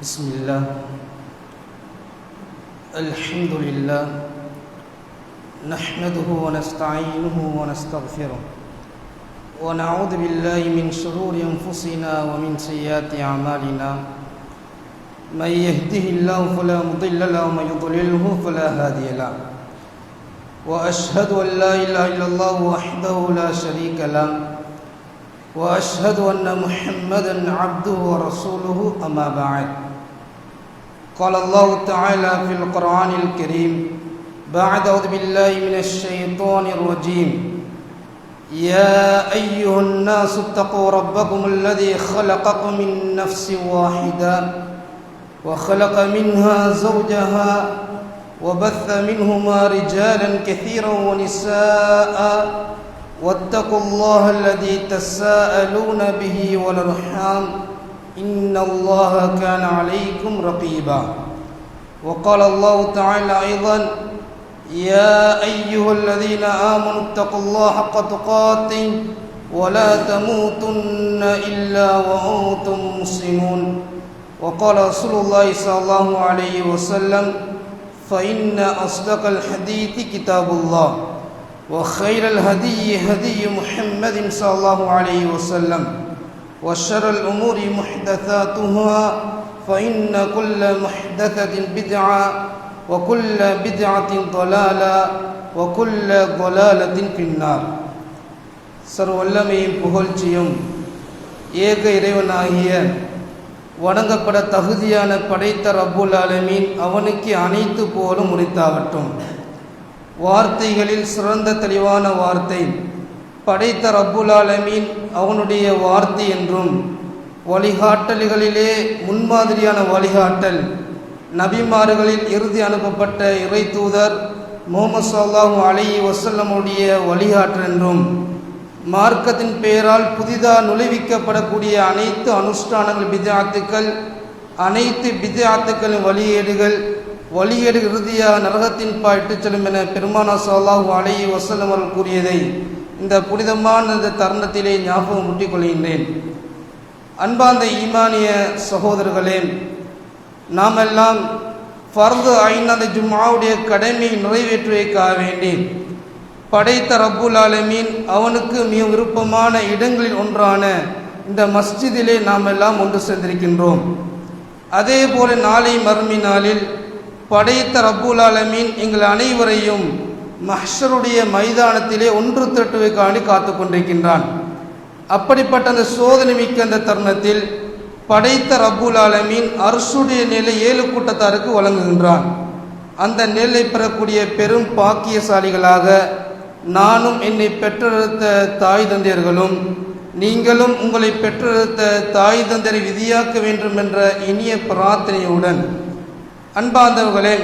بسم الله الحمد لله نحمده ونستعينه ونستغفره ونعوذ بالله من شرور أنفسنا ومن سيئات أعمالنا من يهده الله فلا مضل له ومن يضلله فلا هادي له وأشهد أن لا إله إلا الله وحده لا شريك له وأشهد أن محمدًا عبده ورسوله أما بعد قال الله تعالى في القرآن الكريم بعد أعوذ بالله من الشيطان الرجيم يا أيها الناس اتقوا ربكم الذي خلقكم من نفس واحدة وخلق منها زوجها وبث منهما رجالا كثيرا ونساء واتقوا الله الذي تساءلون به والأرحام إن الله كان عليكم رقيبا وقال الله تعالى أيضا يا أيها الذين آمنوا اتقوا الله حق تقاته ولا تموتن إلا وأنتم مسلمون وقال رسول الله صلى الله عليه وسلم فإن أصدق الحديث كتاب الله وخير الهدي هدي محمد صلى الله عليه وسلم وشر الأمور محدثاتها فإن كل محدثة بدعة وكل بدعة ضلالة وكل ضلالة في النار சர்வல்லமையும் புகழ்ச்சியும் ஏக இறைவனாகிய வணங்கப்பட தகுதியான படைத்த ரப்புல் ஆலமீன் அவனுக்கு அனைத்து போலும் உரித்தாகட்டும். வார்த்தைகளில் சிறந்த தெளிவான வார்த்தை படைத்த ரப்புல் ஆலமீன் அவனுடைய வார்த்தை என்றும், வழிகாட்டல்களிலே முன்மாதிரியான வழிகாட்டல் நபிமார்களில் இறுதி அனுப்பப்பட்ட இறை தூதர் முஹம்மது ஸல்லல்லாஹு அலைஹி வஸல்லமுடைய வழிகாட்டல் என்றும், மார்க்கத்தின் பெயரால் புதிதாக நுழைவிக்கப்படக்கூடிய அனைத்து அனுஷ்டானங்கள் பித்ஆத்துக்கள், அனைத்து பித்ஆத்துக்களின் வழியேடு இறுதியாக நரகத்தின் பாய்ட்டுச் செல்லும் என பெருமானார் ஸல்லல்லாஹு அலைஹி வஸல்லம் அவர்கள் கூறியதை இந்த புனிதமான இந்த தருணத்திலே ஞாபகம் முட்டிக் கொள்கின்றேன். அன்பார்ந்த ஈமானிய சகோதரர்களே, நாமெல்லாம் ஃபர்து ஐன் அந்த ஜும்ஆவுடைய கடமையை நிறைவேற்றுவதற்காக வேண்டி படைத்த ரப்புல் ஆலமீன் அவனுக்கு மிக விருப்பமான இடங்களில் ஒன்றான இந்த மஸ்ஜிதிலே நாம் எல்லாம் ஒன்று சேர்ந்திருக்கின்றோம். அதே போல நாளை மறுமை நாளில் படைத்த ரப்புல் ஆலமீன் எங்கள் அனைவரையும் மஹ்ஷருடைய மைதானத்திலே ஒன்று திரட்டுவதற்காண்டி காத்து கொண்டிருக்கின்றான். அப்படிப்பட்ட அந்த சோதனை மிக்க அந்த தருணத்தில் படைத்த ரப்புல் ஆலமீன் அர்ஷுடைய நிலை 7 கூட்டத்தாருக்கு வழங்குகின்றான். அந்த நிலை பெறக்கூடிய பெரும் பாக்கியசாலிகளாக நானும் என்னை பெற்றெடுத்த தாய் தந்தையர்களும் நீங்களும் உங்களை பெற்றெடுத்த தாய் தந்தையரை விதியாக்க வேண்டும் என்ற இனிய பிரார்த்தனையுடன், அன்பார்ந்தவர்களே,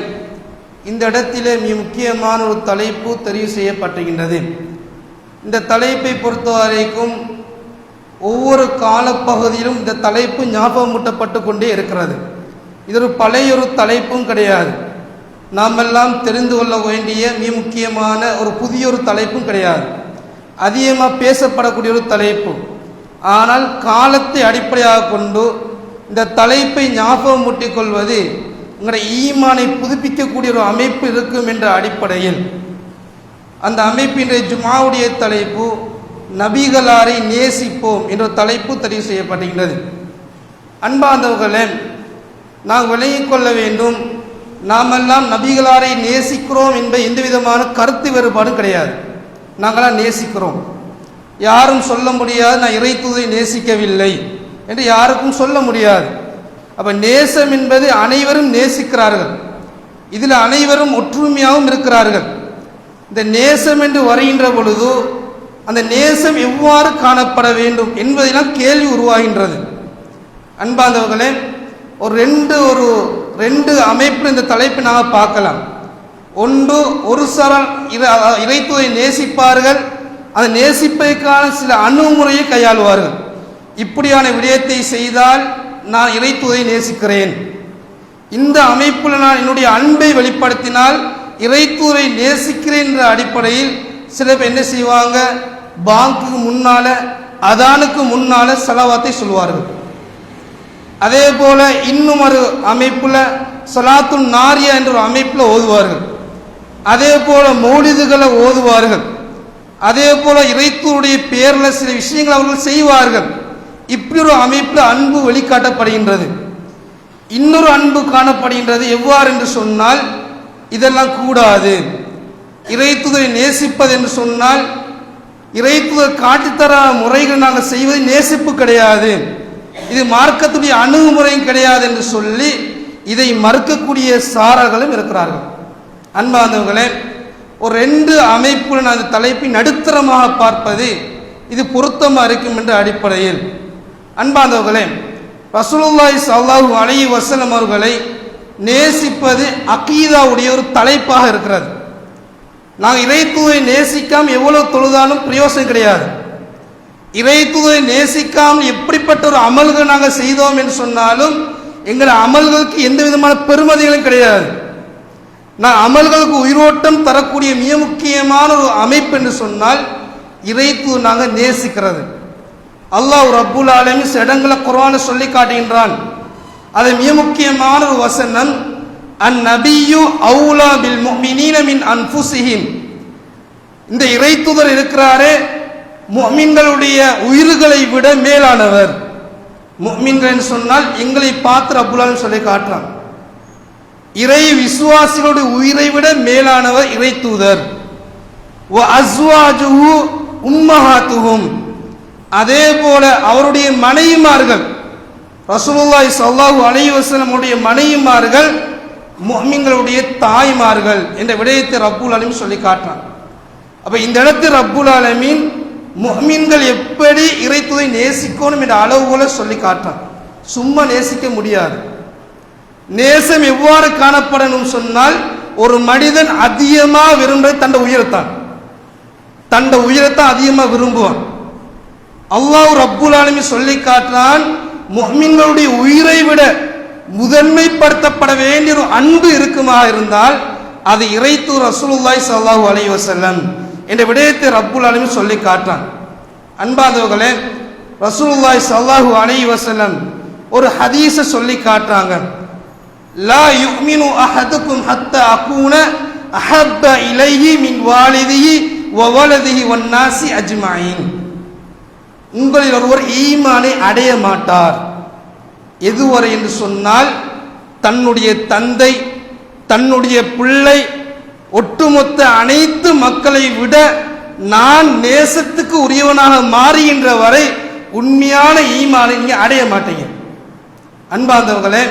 இந்த இடத்திலே மிக முக்கியமான ஒரு தலைப்பு தெரிவு செய்யப்பட்டிருக்கின்றது. இந்த தலைப்பை பொறுத்தவரைக்கும் ஒவ்வொரு காலப்பகுதியிலும் இந்த தலைப்பு ஞாபகமூட்டப்பட்டு கொண்டே இருக்கிறது. இது ஒரு பழையொரு தலைப்பும் கிடையாது. நாமெல்லாம் தெரிந்து கொள்ள வேண்டிய மிக முக்கியமான ஒரு புதிய ஒரு தலைப்பும் கிடையாது. அதிகமாக பேசப்படக்கூடிய ஒரு தலைப்பு. ஆனால் காலத்தை அடிப்படையாக கொண்டு இந்த தலைப்பை ஞாபகம் மூட்டிக் கொள்வது உங்களுடைய ஈமானை புதுப்பிக்கக்கூடிய ஒரு அமைப்பு இருக்கும் என்ற அடிப்படையில் அந்த அமைப்பின் ஜும்ஆவுடைய தலைப்பு நபிகளாரை நேசிப்போம் என்ற தலைப்பு தெரிவு செய்யப்பட்டிருக்கிறது. அன்பார்ந்தவர்களே, நாம் விளங்கிக் கொள்ள வேண்டும், நாமெல்லாம் நபிகளாரை நேசிக்கிறோம் என்பது எந்த விதமான கருத்து வேறுபாடும் கிடையாது. நாங்களாம் நேசிக்கிறோம். யாரும் சொல்ல முடியாது நான் இறை தூதரை நேசிக்கவில்லை என்று யாருக்கும் சொல்ல முடியாது. அப்போ நேசம் என்பது அனைவரும் நேசிக்கிறார்கள். இதில் அனைவரும் ஒற்றுமையாகவும் இருக்கிறார்கள். இந்த நேசம் என்று வருகின்ற பொழுது அந்த நேசம் எவ்வாறு காணப்பட வேண்டும் என்பதெல்லாம் கேள்வி உருவாகின்றது. அன்பார்ந்தவர்களே, ரெண்டு அமைப்பு இந்த தலைப்பை நாம் பார்க்கலாம். ஒன்று, ஒரு சாரார் இறைத்துவரை நேசிப்பார்கள், அந்த நேசிப்பதற்கான சில அணுகுமுறையை கையாளுவார்கள். இப்படியான விடயத்தை செய்தால் நான் இறைத்துவரை நேசிக்கிறேன், இந்த அமைப்பில் நான் என்னுடைய அன்பை வெளிப்படுத்தினால் இறைத்துவரை நேசிக்கிறேன் என்ற அடிப்படையில் சில பேர் என்ன செய்வாங்க, பாங்குக்கு முன்னால அதானுக்கு முன்னால ஸலவாத்தை சொல்வார்கள். அதே போல இன்னும் ஒரு அமைப்புல ஸலாத்துன் நாரியா என்ற ஒரு அமைப்பில் ஓதுவார்கள். அதே போல மௌலிதுகளை ஓதுவார்கள். அதே போல இறைத்தூருடைய பேரில் சில விஷயங்கள் அவர்கள் செய்வார்கள். இப்படி ஒரு அமைப்பில் அன்பு வெளிக்காட்டப்படுகின்றது. இன்னொரு அன்பு காணப்படுகின்றது. எவ்வாறு என்று சொன்னால், இதெல்லாம் கூடாது. இறைத்தூதரை நேசிப்பது என்று சொன்னால் இறைத்தூதர் காட்டித்தர முறைகள் நாங்கள் செய்வது நேசிப்பு கிடையாது, இது மார்க்கத்துடைய அணுகுமுறையும் கிடையாது என்று சொல்லி இதை மறுக்கக்கூடிய சாரர்களும் இருக்கிறார்கள். அன்பார்ந்தவர்களே, ஒரு 2 அமைப்புடன் அந்த தலைப்பை நடுத்தரமாக பார்ப்பது இது பொருத்தமாக இருக்கும் என்ற அடிப்படையில், அன்பார்ந்தவர்களே, ரசூலுல்லாஹி ஸல்லல்லாஹு அலைஹி வஸல்லம் அவர்களை நேசிப்பது அகீதாவுடைய ஒரு தலைப்பாக இருக்கிறது. நாங்கள் இறைத்தூதரை நேசிக்காம எவ்வளவு தொழுதாலும் பிரயோசனம் கிடையாது. இறைத்தூதரை நேசிக்காமல் எப்படிப்பட்ட ஒரு அமல்கள் நாங்கள் செய்தோம் என்று சொன்னாலும் எங்கள் அமல்களுக்கு எந்த விதமான பெருமதிகளும் கிடையாது. நான் அமல்களுக்கு உயிரோட்டம் தரக்கூடிய மிக முக்கியமான ஒரு அமைப்பு என்று சொன்னால் இறைத்தூதர் நாங்கள் நேசிக்கிறது. அல்லாஹ் ரப்புல் ஆலமீன் சில இடங்களை குர்ஆனை சொல்லி காட்டுகின்றான். அது மிக முக்கியமான ஒரு வசனம், அந்நபியு அவுலா பில் முஃமினீன மின் அன்ஃபுஸிஹிம். இந்த இறைத்தூதர் இருக்கிறாரே முஃமின்களுடைய உயிர்களை விட மேலானவர். முஃமின்கள் என்று சொன்னால் எங்களை பார்த்து ரப்புல் ஆலமீன் சொல்லி காட்டுறான். இறை விசுவாசிகளுடைய உயிரை விட மேலானவர் இறைத்தூதர். வ அஸ்வாஜுஹு உம்மஹாத்துஹும். அதே போல அவருடைய மனைவிமார்கள், ரசூலுல்லாஹி ஸல்லல்லாஹு அலைஹி வஸல்லம் உடைய மனைவிமார்கள் முஃமின்களுடைய தாய்மார்கள் என்ற விடயத்தை ரப்புல் ஆலமீன் சொல்லி காட்டுறான். அப்ப இந்த இடத்தில் ரப்புல் ஆலமீன் முஃமின்கள் எப்படி இறைத்தூதரை நேசிக்கணும் என்ற அளவுகோல சொல்லி காட்டுறான். சும்மா நேசிக்க முடியாது. நேசம் எவ்வாறு காணப்படணும் சொன்னால், ஒரு மனிதன் அதிகமாக விரும்புறது தண்ட உயிரத்தான் அதிகமாக விரும்புவான். அல்லாஹ் ரப்புல் ஆலமீன் சொல்லி காட்டுறான், முஃமின்களுடைய உயிரை விட முதன்மைப்படுத்தப்பட வேண்டிய ஒரு அன்பு இருக்குமா இருந்தால் அது இறைத்தூதர் ரசூலுல்லாஹி ஸல்லல்லாஹு அலைஹி வஸல்லம் என்ற விடயத்தை ரப்புல் ஆலமீன் சொல்லி காட்டுறான். அன்பார்ந்தவர்களே, ரசூலுல்லாஹி ஸல்லல்லாஹு அலைஹி வஸல்லம் ஒரு ஹதீஸை சொல்லி காட்டுறாங்க. லா யுமினு அஹதுக்கும் ஹத்தா அகூன அஹப்ப இலைஹி மின் வாலிதிஹி வ வலதிஹி வன் நாஸி அஜ்மஈன். உங்களில் ஒருவர் ஈமானை அடைய மாட்டார் எதுவரை என்று சொன்னால், தன்னுடைய தந்தை, தன்னுடைய பிள்ளை, ஒட்டுமொத்த அனைத்து மக்களை விட நான் நேசத்துக்கு உரியவனாக மாறுகின்ற வரை உண்மையான ஈமானை நீங்க அடைய மாட்டீங்க. அன்பார்ந்தவர்களே,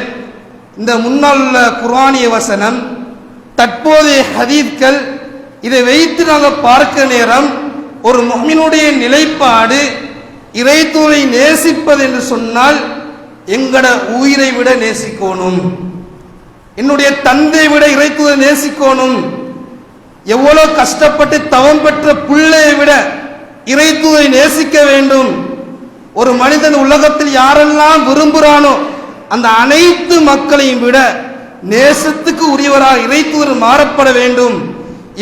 இந்த முன்னால் உள்ள குர்ஆனிய வசனம், தற்போதைய ஹதீஸ்கள், இதை வைத்து நாங்கள் பார்க்க நேரம் ஒரு முஃமினுடைய நிலைப்பாடு இறைத்தூதரை நேசிப்பது என்று சொன்னால் எங்கட உயிரை விட நேசிக்கணும், என்னுடைய தந்தை விட இறைத்தூதரை நேசிக்கணும், எவ்வளவு கஷ்டப்பட்டு தவம் பெற்ற பிள்ளையை விட இறைத்தூதரை நேசிக்க வேண்டும். ஒரு மனிதன் உலகத்தில் யாரெல்லாம் விரும்புகிறானோ அந்த அனைத்து மக்களையும் விட நேசத்துக்கு உரியவராக இறைத்தூதர் மாறப்பட வேண்டும்.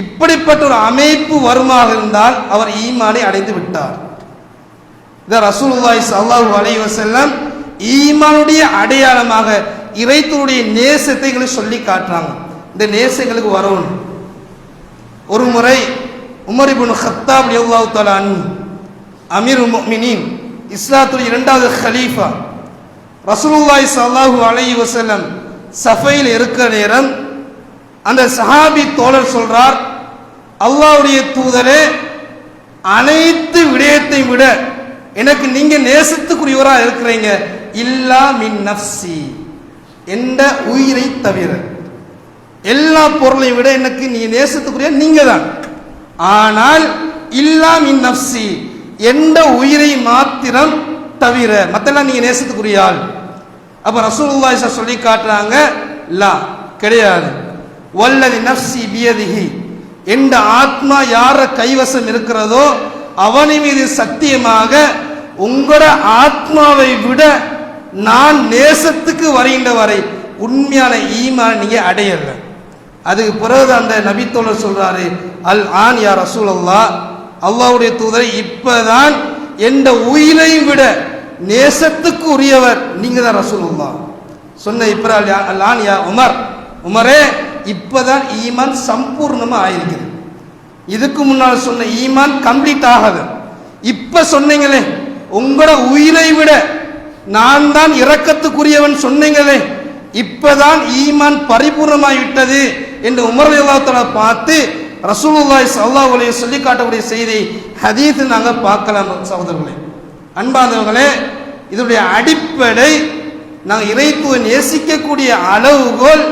இப்படிப்பட்ட ஒரு அமைப்பு வருமாக இருந்தால் அவர் ஈமானை அடைந்து விட்டார். இத ரசூலுல்லாஹி ஸல்லல்லாஹு அலைஹி வஸல்லம் ஈமானுடைய அடையாளமாக இறைத்தூதருடைய நேசத்தை சொல்லி காட்டுறாங்க. இந்த நேசங்களுக்கு வரணும். ஒரு முறை உமர் இப்னு கத்தாப் ரலியல்லாஹு தஆலா அன்ஹு, அமீருல் முஃமினீன், இஸ்லாத்துடைய 2வது கலீஃபா, ரசூலுல்லாஹி ஸல்லல்லாஹு அலைஹி வஸல்லம் சஃபையில் இருக்கிற நேரம் அந்த சஹாபி தோழர் சொல்றார், அல்லாஹ்வுடைய தூதரே, அனைத்து விடயத்தை விட எனக்கு நீங்க நேசத்துக்குரியவராக இருக்கிறீங்க, இல்லா மின் நஃப்சி, என்ற உயிரை தவிர. எல்லா பொருளையும் விட எனக்கு நீ நேசத்துக்குரிய நீங்க தான். ஆனால் இல்லா மின் நஃப்சி, எந்த உயிரை மாத்திரம் தவிர மத்தெல்லாம் நீங்க நேசத்துக்குரிய ஆள். அப்ப ரசூலுல்லாஹி சொல்லி காட்டுறாங்க, லா, கிடையாது. வல்லதி நஃப்சி பியதிஹி, எந்த ஆத்மா யார கைவசம் இருக்கிறதோ அவனை மீது சத்தியமாக உங்களோட ஆத்மாவை விட நான் நேசத்துக்கு வருகின்ற வரை உண்மையான ஈமான் நீங்க அடையல. அதுக்கு பிறகு அந்த நபித்தோழர் சொல்றாரு, அல் ஆன் யா ரசூலல்லாஹ், அல்லாஹ்வுடைய தூதரை இப்பதான் எந்த உயிரையும் விட நேசத்துக்கு உரியவர் நீங்க தான் ரசூலுல்லாஹ் சொன்ன இப்ராஹிம் யா உமர், உமரே இப்பதான் ஈமான் சம்பூர்ணமா ஆயிருக்குது. இதுக்கு முன்னால் சொன்ன ஈமான் கம்ப்ளீட் ஆகாது. இப்ப சொன்னீங்களே உங்களோட உயிரை விட நான் தான் இரக்கத்துக்குரியவன் சொன்னீங்களே, இப்பதான் ஈமான் பரிபூர்ணமாகிவிட்டது என்று உமர் ரலியல்லாஹு தஆலா பார்த்து ரசூலுல்லாஹி ஸல்லல்லாஹு அலைஹி சொல்லி காட்டக்கூடிய செய்தி ஹதீஸ் நாங்கள் பார்க்கலாம். சகோதரர்களே, அன்பானவர்களே, இதனுடைய அடிப்படை நாங்கள் இறைத்துவ நேசிக்கக்கூடிய அளவுகோல்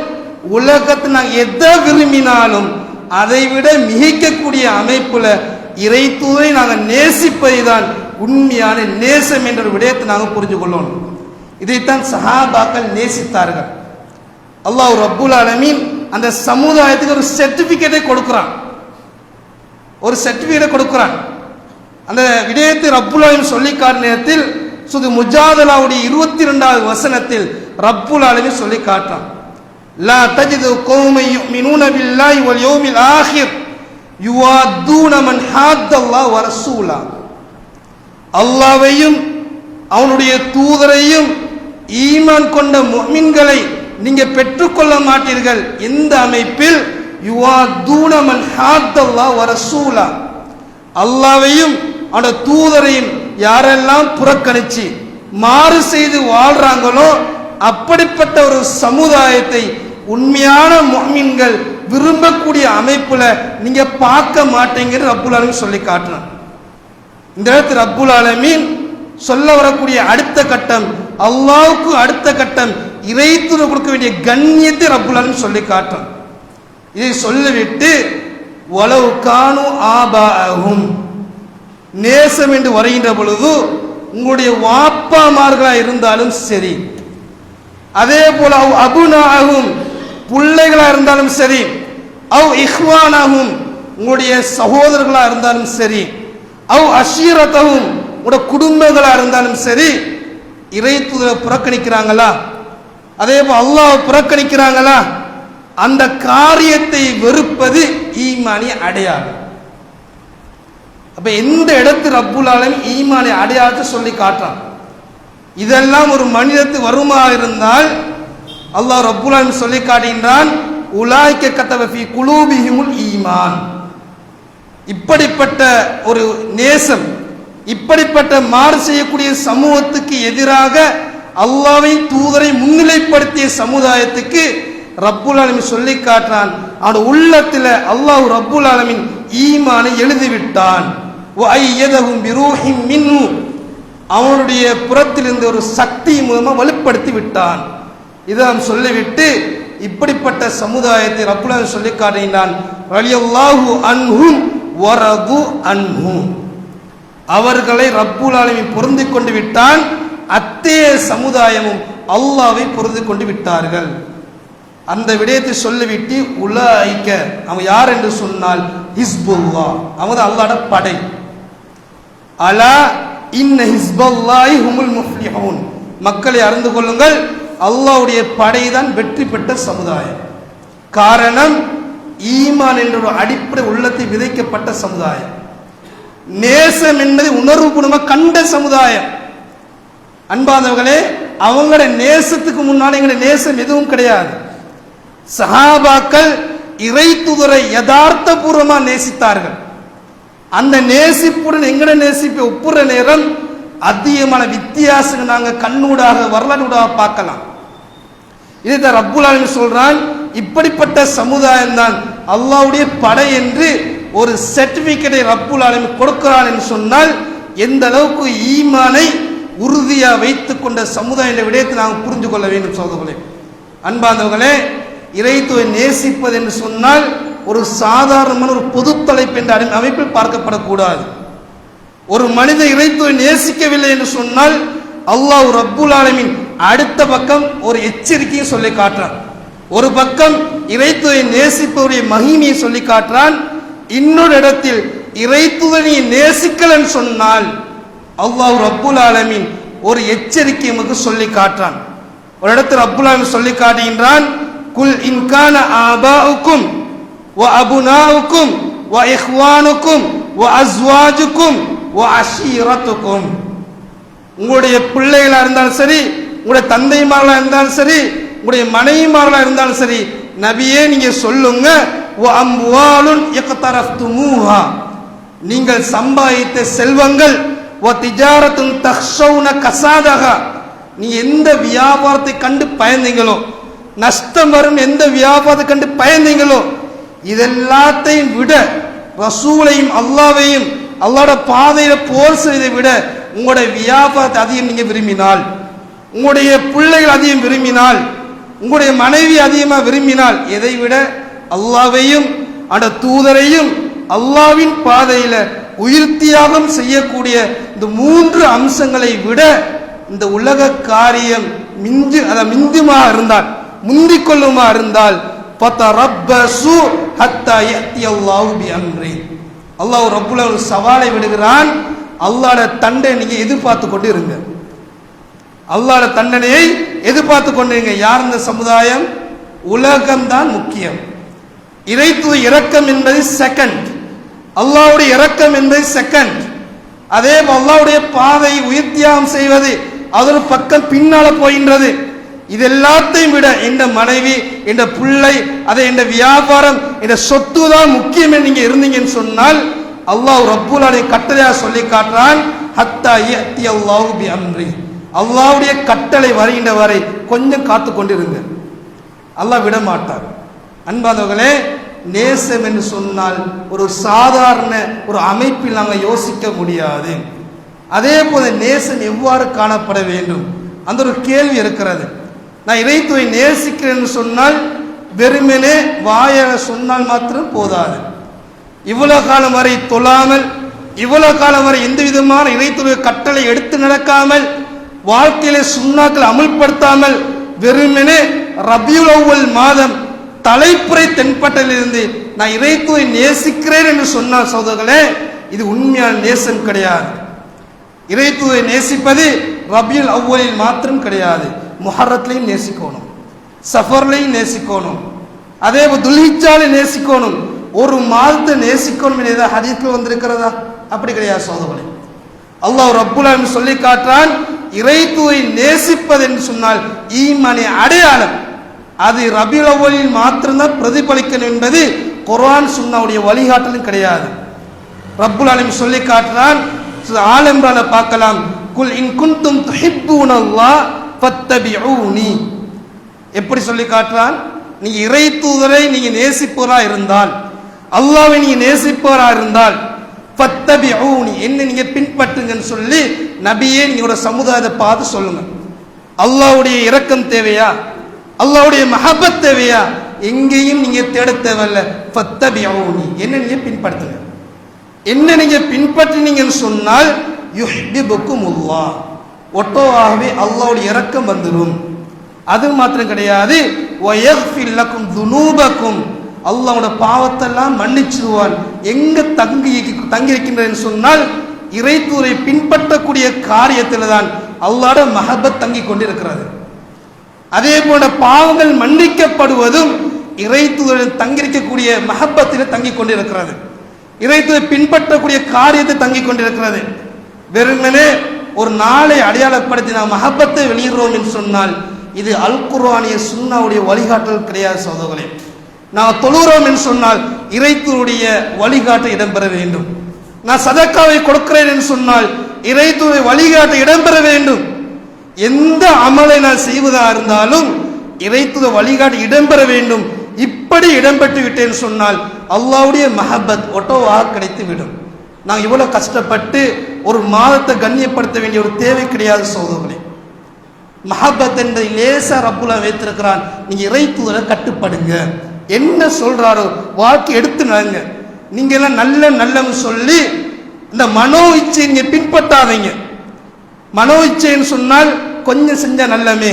உலகத்தில் நாங்கள் எதை விரும்பினாலும் அதை விட மிகைக்கக்கூடிய அமைப்புல இறைத்துவை நாங்கள் நேசிப்பதை தான் உண்மையான நேசம் என்ற விடயத்தை நாங்கள் புரிஞ்சு கொள்ளணும். இதைத்தான் சஹாபாக்கள் நேசித்தார்கள். அல்லாஹ் ரப்புல் ஆலமீன் அந்த சமுதாயத்துக்கு ஒரு சர்டிபிகேட்டை கொடுக்கிறான், ஒரு சர்டிபிகேட்டை கொடுக்கிறான். அந்த விடயத்தை ரப்புல் ஆலமீன் சொல்லி காட்டின நேரத்தில் சுது முஜாதலாவுடைய 22வது வசனத்தில் ரப்புல் ஆலமீன் சொல்லி காட்டுறான். லா தஜிது கௌமை யுமினூன பில்லாஹி வல் யௌமில் ஆகிர் யுவாதூன மன் ஹாத்தல்லாஹ் வ ரசூலா. அல்லாஹ்வையும் அவனுடைய தூதரையும் ஈமான் கொண்ட முஃமின்களை நீங்க பெற்றுக்கொள்ள மாட்டீர்கள். எந்த அமைப்பில்? யுவாதூன மன் ஹாத்தல்லாஹ் வ ரசூலா. அல்லாஹ்வையும் அவனுடைய தூதரையும் யாரெல்லாம் புறக்கணிச்சு மாறு செய்து வாழ்றாங்களோ அப்படிப்பட்ட ஒரு சமுதாயத்தை உண்மையான முஃமின்கள் விரும்பக்கூடிய அமைப்புல நீங்க பார்க்க மாட்டீங்கன்னு ரப்புல் ஆலமீன் சொல்லி காட்டுறான். இந்த இடத்துல ரப்புல் ஆலமீன் சொல்ல வரக்கூடிய அடுத்த கட்டம், அல்லாஹ்வுக்கு அடுத்த கட்டம் இறைத்துவ கொடுக்க வேண்டிய கண்ணியத்தை ரப்புல் ஆலமீன் சொல்லி காட்டுறான். இதை சொல்லிவிட்டு வலவ் கானு ஆபாஅஹும், நேசம் என்று வருகின்ற பொழுது உங்களுடைய வாப்பாமார்களா இருந்தாலும் சரி, அதே போல அபுனாகும் பிள்ளைகளா இருந்தாலும் சரி, அவ் இஹ்வானாகும் உங்களுடைய சகோதரர்களா இருந்தாலும் சரி, அவ் அஷீரத்தகும் உங்களுடைய குடும்பங்களா இருந்தாலும் சரி, இறைத்துவ புறக்கணிக்கிறாங்களா, அதே போல அல்லாஹ் புறக்கணிக்கிறாங்களா, அந்த காரியத்தை வெறுப்பது ஈமானிய அடையாளம். அப்ப எந்த இடத்துல ரப்புல் ஆலமீன் ஈமானிய அடையாளத்தை சொல்லி காட்டுறான். இதெல்லாம் ஒரு மனிதத்து வருமா இருந்தால் அல்லாஹ் ரப்புல் ஆலமீன் சொல்லி காட்டுகின்றான், உலாய்க கதப ஃபீ குலூபிஹிமுல் ஈமான். இப்படிப்பட்ட ஒரு நேசம், இப்படிப்பட்ட மாறு செய்யக்கூடிய சமூகத்துக்கு எதிராக அல்லாஹ்வை தூதரை முன்னிலைப்படுத்திய சமுதாயத்துக்கு ரப்புல் ஆலமீன் சொல்லி காட்டுறான், அவனுடைய உள்ளத்தில் அல்லாஹ் ரப்புல் ஆலமீன் ஈமானை எழுதிவிட்டான். வஅய்யதஹும் பிரூஹிம் மின்ஹு, அவனுடைய புறத்திலிருந்து ஒரு சக்தி மூலமா வலுப்படுத்தி விட்டான். இதை சொல்லிவிட்டு இப்படிப்பட்ட சமுதாயத்தை ரப்புல் ஆலமீன் சொல்லி காட்டுகிறான், ரலியல்லாஹு அன்ஹும் வரது அன்ஹும், அவர்களை ரப்புல் ஆலமீன் பொருந்தி கொண்டு விட்டான், அத்தே சமுதாயமும் அல்லாஹ்வை பொருந்தி கொண்டு விட்டார்கள். அந்த விடயத்தை சொல்லிவிட்டு உலாய்க்க, அவன் யார் என்று சொன்னால் ஹிஸ்புல்லாஹ், அவங்க அல்லாஹ்வோட படை. அலா இன்ன ஹிஸ்பல்லாஹி ஹுமுல் முஃப்லிஹூன், மக்களை அறிந்து கொள்ளுங்கள், அல்லாஹ்வுடைய படை தான் வெற்றி பெற்ற சமுதாயம். காரணம், ஈமான் என்ற ஒரு அடிப்படை உள்ளத்தை விதைக்கப்பட்ட சமுதாயம், நேசம் என்பதை உணர்வுபூர்வமாக கண்ட சமுதாயம். அன்பானவர்களே, அவங்களோட நேசத்துக்கு முன்னாடி எங்களுடைய நேசம் எதுவும் கிடையாது. சஹாபாக்கள் இறைத்துதரை யதார்த்த பூர்வமா நேசித்தார்கள். அந்த நேசிப்புடன் எங்கட நேசிப்பை ஒப்புற நேரம் அதிகமான வித்தியாசங்கள் நாங்கள் கண்ணூடாக வரலாறுடாக பார்க்கலாம். இதை ரப்புல் ஆலமீன் சொல்றான், இப்படிப்பட்ட சமுதாயம் தான் அல்லாஹ்வுடைய படை என்று ஒரு சர்டிபிகேட்டை ரப்புல் ஆலமீன் கொடுக்கிறான் என்று சொன்னால் எந்த அளவுக்கு ஈமானை உறுதியா வைத்துக் கொண்ட சமுதாய விடயத்தை நாங்கள் புரிந்து கொள்ள வேண்டும். சகோதரர்களே, அன்பானவர்களே, இறைத்துவை நேசிப்பது என்று சொன்னால் ஒரு சாதாரணமான ஒரு பொது தலைப்பு என்ற அமைப்பில் பார்க்கப்படக்கூடாது. ஒரு மனித இறைத்துவை நேசிக்கவில்லை என்று சொன்னால் அல்லாஹ் ரப்புல் ஆலமீன் அடுத்த பக்கம் ஒரு எச்சரிக்கையை சொல்லி காட்டுறான். ஒரு பக்கம் இறைத்துவை நேசிப்பவருடைய மகிமையை சொல்லி காட்டுறான், இன்னொரு இடத்தில் இறைத்துவை நீ நேசிக்கலன்னு சொன்னால் அல்லாஹ் ரப்புல் ஆலமீன் ஒரு எச்சரிக்கை நமக்கு சொல்லி காட்டுறான். ஒரு இடத்தில் ரப்புல் ஆலமீன் சொல்லி காட்டுகின்றான், குல் இன்கான ஆபாஉக்கும் வ அபுனாஉக்கும் வ இஹ்வானுக்கும் வ அஸ்வாஜுக்கும் வ அஷீரத்துக்கும், உங்களுடைய பிள்ளைகளா இருந்தாலும் சரி, உங்களுடைய தந்தைமார்களா இருந்தாலும் சரி, உங்களுடைய மனைவிமார்களா இருந்தாலும் சரி, நபியே நீங்க சொல்லுங்க, வஅம்வாலுன் இக்தரஃப்துமூஹா, நீங்கள் சம்பாதித்த செல்வங்கள், வதிஜாரத்துன் தக்ஷௌன கஸாதஹா, நீங்க எந்த வியாபாரத்தை கண்டு பயந்தீங்களோ, நஷ்டம் வரும் எந்த வியாபாரத்தை கண்டு பயந்தீங்களோ, இதெல்லாத்தையும் விட ரசூலையும் அல்லாஹ்வையும் அல்லாஹ்வோட பாதையில போர் செய்வதை விட உங்களுடைய வியாபாரத்தை அதிகம் நீங்க விரும்பினால், உங்களுடைய பிள்ளைகள் அதிகம் விரும்பினால், உங்களுடைய மனைவி அதிகமாக விரும்பினால், எதை விட அல்லாஹ்வையும் அந்த தூதரையும் அல்லாஹ்வின் பாதையில உயிர் தியாகம் செய்யக்கூடிய இந்த 3 அம்சங்களை விட இந்த உலக காரியம் மிஞ்சுமா இருந்தால், முந்திக் கொள்ளுமா இருந்தால், பதரப்பசு ஹத்தா யத்தி அல்லாஹு பிஅம்ரி, அல்லாஹ் ரப்புல் ஒரு சவாலை விடுகிறான், அல்லாஹ்வோட தண்டனை நீங்க எதிர்பார்த்து கொண்டு இருங்க, அல்லாஹ்வோட தண்டனையை எதிர்பார்த்து கொண்டிருங்க. யார் இந்த சமுதாயம்? உலகம்தான் முக்கியம். இறைத்துவ இரக்கம் என்பது செகண்ட், அல்லாஹ்வுடைய இரக்கம் என்பது செகண்ட். அதே அல்லாஹ்வுடைய பாதை உயிர் தியாகம் செய்வது அது ஒரு பக்கம் பின்னால போகின்றது. இது எல்லாத்தையும் விட என்ற மனைவி, என்ற பிள்ளை, அதை என்ற வியாபாரம், என்ற சொத்து தான் முக்கியம் நீங்க இருந்தீங்கன்னு சொன்னால், அல்லாஹ் ரப்புல் ஆலமீன் கட்டளையா சொல்லி காட்டுறான், ஹத்தா யத்தி அல்லாஹு பிஅம்ரி, அல்லாஹ்வுடைய கட்டளை வருகின்ற வரை கொஞ்சம் காத்து கொண்டிருங்க, அல்லாஹ் விட மாட்டார். அன்பானவர்களே, நேசம் என்று சொன்னால் ஒரு சாதாரண ஒரு அமைப்பில் நாங்கள் யோசிக்க முடியாது. அதே போல நேசம் எவ்வாறு காணப்பட வேண்டும் அந்த ஒரு கேள்வி இருக்கிறது. நான் இறைத்துவை நேசிக்கிறேன் என்று சொன்னால் வெறுமனே வாயால சொன்னால் மாத்திரம் போதாது. இவ்வளவு காலம் வரை தொழாமல், இவ்வளவு காலம் வரை எந்த விதமான இறைத்துவை கட்டளை எடுத்து நடக்காமல், வாழ்க்கையில சுன்னாக்கள் அமுல்படுத்தாமல், வெறுமனே ரபியுல் அவ்வல் மாதம் தலைப்புறை தென்பட்டலிருந்து நான் இறைத்துவை நேசிக்கிறேன் என்று சொன்னால் சகோதரர்களே, இது உண்மையான நேசம் கிடையாது. இறைத்துவை நேசிப்பது ரபியுல் அவ்வலில் மாத்திரம் கிடையாது, முஹர்ரத்லையும் நேசிக்கணும், சஃபர்லையும் நேசிக்கணும், அதே போல் துல்ஹிஜ்ஜாலையும் நேசிக்கணும். ஒரு மாதத்தை நேசிக்கணும் என்று ஏதாவது ஹதீஸ்ல வந்திருக்கிறதா? அப்படி கிடையாது சகோதரர்களே. அல்லாஹ் ரப்புல் ஆலமீன் சொல்லி காட்டுறான், இறைத்துவை நேசிப்பது என்று சொன்னால் ஈமானிய அடையாளம், அது ரபியுல் அவ்வலில் மாத்திரம்தான் பிரதிபலிக்கணும் என்பது குர்ஆன் சுன்னாவுடைய வழிகாட்டலும் கிடையாது. ரப்புல் ஆலமீன் சொல்லி காட்டுறான், ஆல் இம்ரான்ல பார்க்கலாம், குல் இன் குன்தும் துஹிப்பூனல்லாஹ் ஃபத்தபிஊனி, எப்படி சொல்லி காட்டுறான், நீங்க இறை தூதரை நீங்க நேசிப்பவரா இருந்தால், அல்லாஹ்வை நீங்க நேசிப்பவரா இருந்தால், ஃபத்தபிஊனி, என்ன நீங்க பின்பற்றுங்கன்னு சொல்லி நபியே நீங்களோட சமுதாயத்தை பார்த்து சொல்லுங்க. அல்லாஹ்வுடைய இரக்கம் தேவையா, அல்லாஹ்வுடைய மஹப்பத் தேவையா, எங்கேயும் நீங்க தேட தேவையில்ல, ஃபத்தபிஊனி, என்ன நீங்க பின்பற்றுங்க. என்ன நீங்க பின்பற்றினீங்கன்னு சொன்னால் யுஹ்பிபுக்குமுல்லாஹ், ஒட்டோவாகவே அல்லாஹ்வுடைய இரக்கம் வந்துடும். அது மாத்திரம் கிடையாது, வயக்ஃபிர் லக்கும் துனூபக்கும், அல்லாஹ்வோட பாவத்தெல்லாம் மன்னிச்சிடுவான். எங்க தங்கி இருக்கின்றன்னு சொன்னால் இறைத்தூரை பின்பற்றக்கூடிய காரியத்தில் தான் அல்லாஹ்வோட மஹப்பத் தங்கி கொண்டிருக்கிறது. அதே போன்ற பாவங்கள் மன்னிக்கப்படுவதும் இறைத்தூரில் தங்கியிருக்கக்கூடிய மஹப்பத்தில் தங்கி கொண்டிருக்கிறது, இறைத்தூரை பின்பற்றக்கூடிய காரியத்தை தங்கி கொண்டிருக்கிறது. வெறுமனே ஒரு நாளை அடையாளப்படுத்தி நாம் மஹப்பத்தை வெளியிடுறோம் என்று சொன்னால் இது அல் குர்ஆனிய சுன்னாவுடைய வழிகாட்டல் கிடையாது சகோதரர்களே. நான் தொழுகிறோம் என்று சொன்னால் இறைத்தூருடைய வழிகாட்ட இடம்பெற வேண்டும். நான் சதக்காவை கொடுக்கிறேன் என்று சொன்னால் இறைத்தூருடைய வழிகாட்ட இடம்பெற வேண்டும். எந்த அமலை நான் செய்வதா இருந்தாலும் இறைத்தூர வழிகாட்ட இடம்பெற வேண்டும். இப்படி இடம்பெற்று விட்டேன்னு சொன்னால் அல்லாஹ்வுடைய மஹப்பத் ஒட்டோவாக கிடைத்து விடும். நாங்கள் இவ்வளவு கஷ்டப்பட்டு ஒரு மாதத்தை கண்ணியப்படுத்த வேண்டிய ஒரு தேவை கிடையாது சகோதரர்களே. மஹப்பத் என்பதை லேசா ரப்புல் வைத்திருக்கிறான். நீங்க இறைத்தூதரை கட்டுப்படுங்க, என்ன சொல்றாரோ வாழ்க்கை எடுத்து நடங்க. நீங்க எல்லாம் நல்ல நல்லன்னு சொல்லி இந்த மனோ இச்சை நீங்க பின்பற்றாதீங்க. மனோ இச்சைன்னு சொன்னால் கொஞ்சம் செஞ்சா நல்லமே,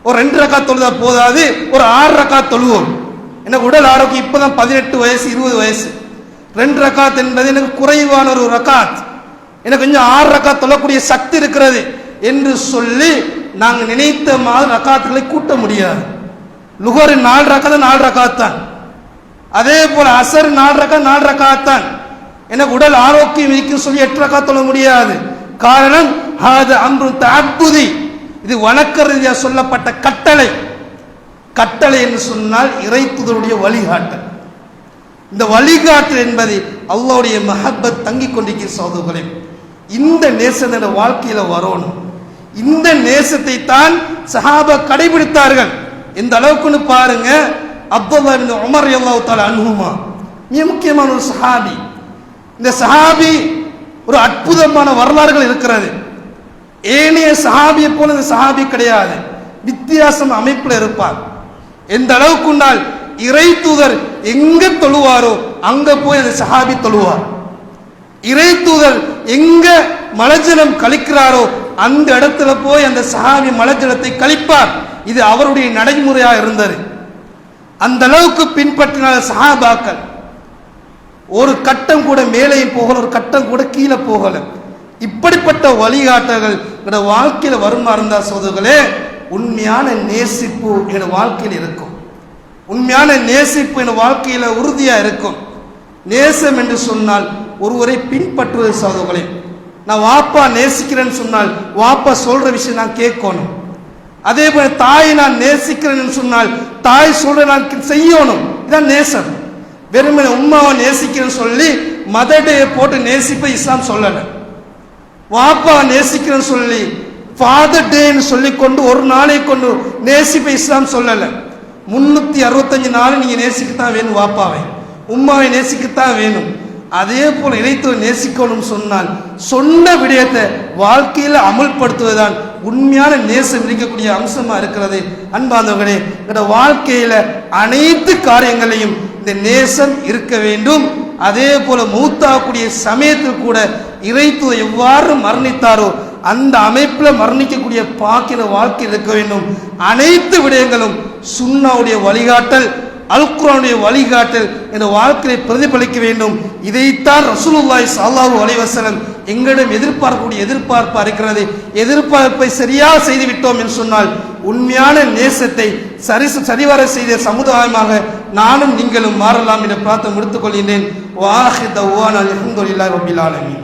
ஒரு 2 ரக்காத் தொழுதா போதாது, ஒரு 6 ரக்காத் தொழுவோம். எனக்கு உடல் ஆரோக்கியம் இப்பதான் 18 வயசு 20 வயசு, 2 ரக்காத் என்பது எனக்கு குறைவான ஒரு ரக்காத், எனக்கு கொஞ்சம் 6 ரக்காத் தொழக்கூடிய சக்தி இருக்கிறது என்று சொல்லி நாங்கள் நினைத்த மாதிரி ரக்காத்துகளை கூட்ட முடியாது. லுஹர் 4 ரக்காத் 4 ரக்காத் தான், அதே போல அசர் 4 ரக்காத் 4 ரக்காத் தான். எனக்கு உடல் ஆரோக்கியம் இருக்குன்னு சொல்லி 8 ரக்காத் தொழ முடியாது. காரணம் ஹாதா அம்ரு தஅப்புதி, இது வணக்க ரீதியாக சொல்லப்பட்ட கட்டளை. கட்டளை என்று சொன்னால் இறை தூதருடைய வழிகாட்டல். இந்த வழிகாட்டல் என்பது அல்லாஹ்வுடைய மஹப்பத் தங்கிக் கொண்டிருக்கிற சகோதரர்களே, இந்த நேசம் என்ற வாழ்க்கையில வரணும். இந்த நேசத்தை தான் சஹாபா கடைபிடித்தார்கள். இந்த அளவுக்குன்னு பாருங்க, அப்துல்லாஹ் இப்னு உமர் ரலியல்லாஹு தஆலா அன்ஹுமா மிக முக்கியமான ஒரு சஹாபி. இந்த சஹாபி ஒரு அற்புதமான வரலாறுகள் இருக்கிறது. ஏனைய சஹாபியை போல இந்த சஹாபி கிடையாது, வித்தியாசம் அமைப்பில் இருப்பார். எந்த அளவுக்குண்டால் இறை தூதர் எங்க தொழுவாரோ அங்க போய் அந்த சஹாபி தொழுவார். இறை தூதர் எங்க மலஜலம் கழிக்கிறாரோ அந்த இடத்துல போய் அந்த சஹாபி மலஜலத்தை கழிப்பார். இது அவருடைய நடைமுறையாக இருந்தது. அந்த அளவுக்கு பின்பற்றின சஹாபாக்கள் ஒரு கட்டம் கூட மேலே போகல, ஒரு கட்டம் கூட கீழே போகல. இப்படிப்பட்ட வழிகாட்டல்கள் என்னோட வாழ்க்கையில வருமா இருந்தா சோதர்களே, உண்மையான நேசிப்பு என் வாழ்க்கையில் இருக்கும். உண்மையான நேசிப்பு என் வாழ்க்கையில உறுதியா இருக்கும். நேசம் என்று சொன்னால் ஒருவரை பின்பற்றுவது சோதர்களே. நான் வாப்பா நேசிக்கிறேன்னு சொன்னால் வாப்பா சொல்ற விஷயம் நான் கேட்கணும். அதே போல தாயை நான் நேசிக்கிறேன்னு சொன்னால் தாய் சொல்ற நான் செய்யணும். இதான் நேசம். வெறுமனே உம்மாவை நேசிக்கிறேன்னு சொல்லி மதடையை போட்டு நேசிப்ப இஸ்லாம் சொல்லல. வாப்பா நேசிக்கிறேன்னு சொல்லி ஃபாதர் டேன்னு சொல்லி கொண்டு ஒரு நாளை கொண்டு நேசிப்ப இஸ்லாம் சொல்லல. 365 நாள் நீங்க நேசிக்கத்தான் வேணும், வாப்பாவை உம்மாவை நேசிக்கத்தான் வேணும். அதே போல இறைத்துவ நேசிக்கணும் சொன்னால் சொன்ன விடயத்தை வாழ்க்கையில அமல்படுத்துவதுதான் உண்மையான நேசம் இருக்கக்கூடிய அம்சமா இருக்கிறது. அன்பார்ந்தவர்களே, என்னோட வாழ்க்கையில அனைத்து காரியங்களையும் இந்த நேசம் இருக்க வேண்டும். அதே போல மௌத்தாகக்கூடிய சமயத்தில் கூட இறைத்துவ எவ்வாறு மரணித்தாரோ அந்த அமைப்பில் மரணிக்கக்கூடிய பாக்கிற வாழ்க்கை இருக்க வேண்டும். அனைத்து விடயங்களும் சுன்னாவுடைய வழிகாட்டல், அல் குர்ஆனுடைய வழிகாட்டல் என்ற வாழ்க்கையை பிரதிபலிக்க வேண்டும். இதைத்தான் ரசூலுல்லாஹி ஸல்லல்லாஹு அலைஹி வஸல்லம் எங்களிடம் எதிர்பார்க்கக்கூடிய எதிர்பார்ப்பா இருக்கிறது. எதிர்பார்ப்பை சரியாக செய்து விட்டோம் என்று சொன்னால் உண்மையான நேசத்தை சரிவர செய்த சமுதாயமாக நானும் நீங்களும் மாறலாம் என்ற பிரார்த்தனை முடித்துக் கொள்கின்றேன். வாஹிர் தஅவானா அல்ஹம்துலில்லாஹி ரப்பில் ஆலமீன்.